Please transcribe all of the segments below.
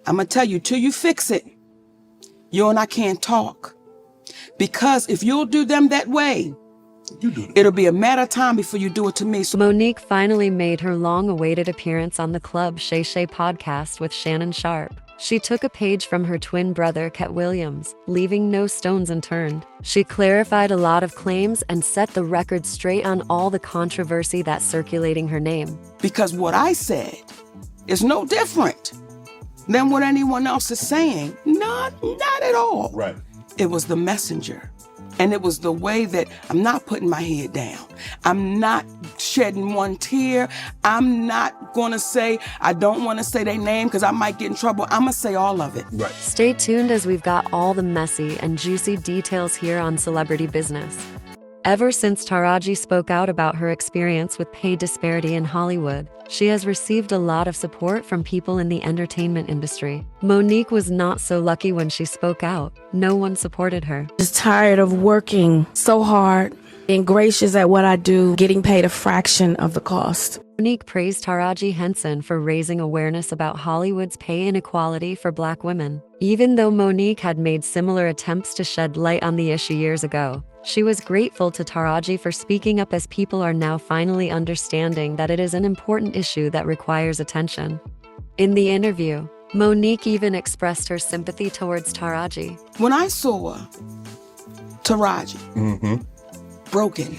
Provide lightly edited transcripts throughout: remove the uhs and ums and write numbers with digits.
I'm going to tell you, till you fix it, you and I can't talk. Because if you'll do them that way, it'll be a matter of time before you do it to me. So Monique finally made her long-awaited appearance on the Club Shay Shay podcast with Shannon Sharpe. She took a page from her twin brother, Cat Williams, leaving no stones unturned. She clarified a lot of claims and set the record straight on all the controversy that's circulating her name. Because what I said is no different than what anyone else is saying. Not at all. Right. It was the messenger. And it was the way that I'm not putting my head down. I'm not shedding one tear. I'm not going to say, I don't want to say their name because I might get in trouble. I'm going to say all of it. Right. Stay tuned as we've got all the messy and juicy details here on Celebrity Business. Ever since Taraji spoke out about her experience with pay disparity in Hollywood, she has received a lot of support from people in the entertainment industry. Monique was not so lucky when she spoke out. No one supported her. Just tired of working so hard, being gracious at what I do, getting paid a fraction of the cost. Monique praised Taraji Henson for raising awareness about Hollywood's pay inequality for Black women. Even though Monique had made similar attempts to shed light on the issue years ago, she was grateful to Taraji for speaking up as people are now finally understanding that it is an important issue that requires attention. In the interview, Monique even expressed her sympathy towards Taraji. When I saw Taraji broken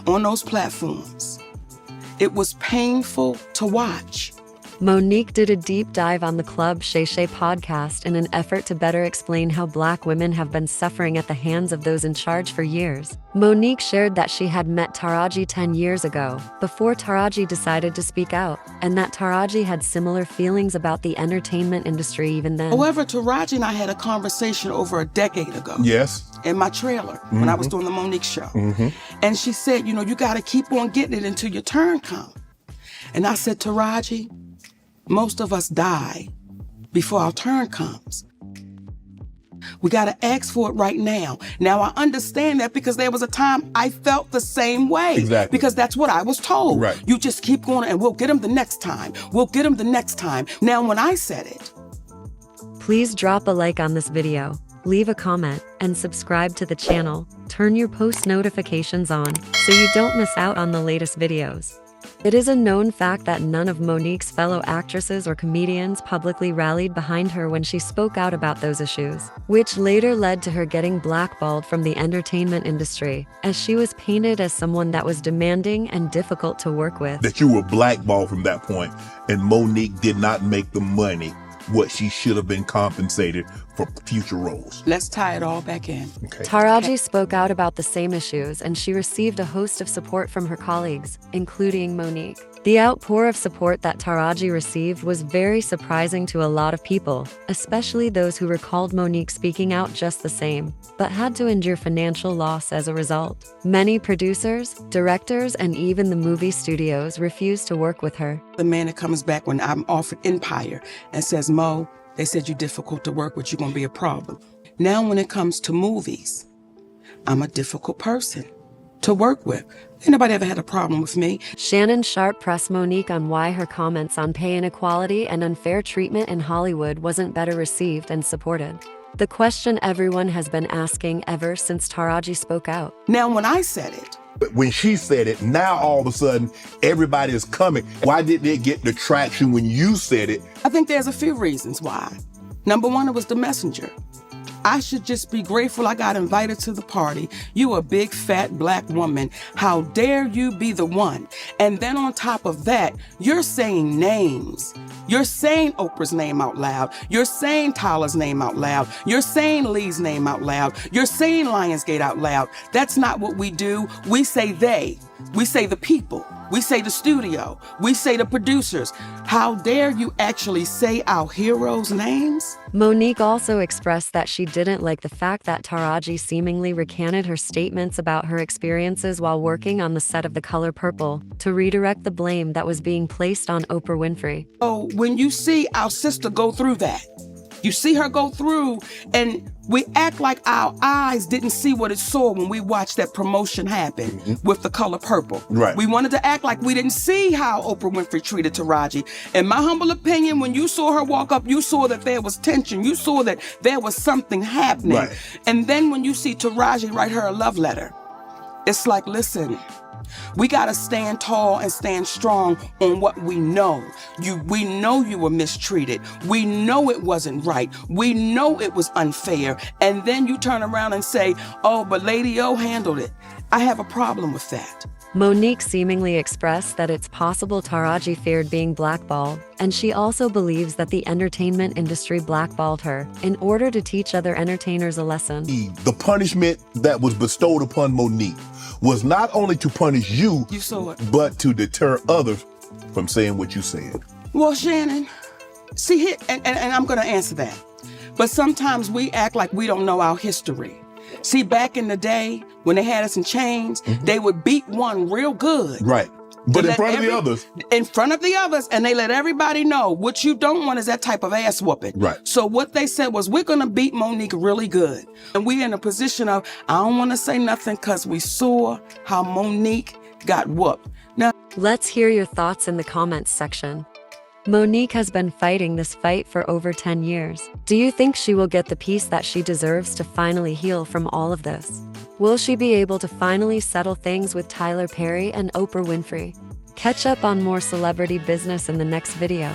on those platforms, it was painful to watch. Monique did a deep dive on the Club Shay Shay podcast in an effort to better explain how Black women have been suffering at the hands of those in charge for years. Monique shared that she had met Taraji 10 years ago, before Taraji decided to speak out, and that Taraji had similar feelings about the entertainment industry even then. However, Taraji and I had a conversation over a decade ago. Yes. In my trailer when I was doing the Monique show. And she said, you know, you got to keep on getting it until your turn comes. And I said, Taraji, most of us die before our turn comes. We got to ask for it right now. Now, I understand that because there was a time I felt the same way. Exactly. Because that's what I was told. Right. You just keep going and we'll get them the next time. We'll get them the next time. Now, when I said it. Please drop a like on this video, leave a comment, and subscribe to the channel. Turn your post notifications on so you don't miss out on the latest videos. It is a known fact that none of Monique's fellow actresses or comedians publicly rallied behind her when she spoke out about those issues, which later led to her getting blackballed from the entertainment industry, as she was painted as someone that was demanding and difficult to work with. That you were blackballed from that point, and Monique did not make the money what she should have been compensated for future roles. Let's tie it all back in. Okay. Taraji spoke out about the same issues, and she received a host of support from her colleagues, including Monique. The outpour of support that Taraji received was very surprising to a lot of people, especially those who recalled Monique speaking out just the same, but had to endure financial loss as a result. Many producers, directors, and even the movie studios refused to work with her. The man that comes back when I'm offered Empire and says, Mo, they said you're difficult to work with, you're going to be a problem. Now when it comes to movies, I'm a difficult person to work with. Ain't nobody ever had a problem with me. Shannon Sharpe pressed Monique on why her comments on pay inequality and unfair treatment in Hollywood wasn't better received and supported. The question everyone has been asking ever since Taraji spoke out. Now when I said it, But when she said it, now all of a sudden, everybody is coming. Why didn't it get the traction when you said it? I think there's a few reasons why. Number one, it was the messenger. I should just be grateful I got invited to the party. You a big, fat, Black woman. How dare you be the one? And then on top of that, you're saying names. You're saying Oprah's name out loud. You're saying Tyler's name out loud. You're saying Lee's name out loud. You're saying Lionsgate out loud. That's not what we do. We say they. We say the people. We say the studio. We say the producers. How dare you actually say our heroes' names? Monique also expressed that she didn't like the fact that Taraji seemingly recanted her statements about her experiences while working on the set of The Color Purple to redirect the blame that was being placed on Oprah Winfrey. So when you see our sister go through that, You see her go through, and we act like our eyes didn't see what it saw when we watched that promotion happen with The Color Purple. Right. We wanted to act like we didn't see how Oprah Winfrey treated Taraji. In my humble opinion, when you saw her walk up, you saw that there was tension. You saw that there was something happening. Right. And then when you see Taraji write her a love letter, it's like, listen, we got to stand tall and stand strong on what we know. We know you were mistreated. We know it wasn't right. We know it was unfair. And then you turn around and say, oh, but Lady O handled it. I have a problem with that. Monique seemingly expressed that it's possible Taraji feared being blackballed, and she also believes that the entertainment industry blackballed her in order to teach other entertainers a lesson. The punishment that was bestowed upon Monique was not only to punish you, saw it, but to deter others from saying what you said. Well, Shannon, see here, and I'm going to answer that. But sometimes we act like we don't know our history. See, back in the day, when they had us in chains, they would beat one real good. Right. But in front of the others. In front of the others, and they let everybody know what you don't want is that type of ass whooping. Right. So what they said was, we're going to beat Monique really good. And we're in a position of, I don't want to say nothing because we saw how Monique got whooped. Now, Let's hear your thoughts in the comments section. Monique has been fighting this fight for over 10 years. Do you think she will get the peace that she deserves to finally heal from all of this? Will she be able to finally settle things with Tyler Perry and Oprah Winfrey? Catch up on more celebrity business in the next video.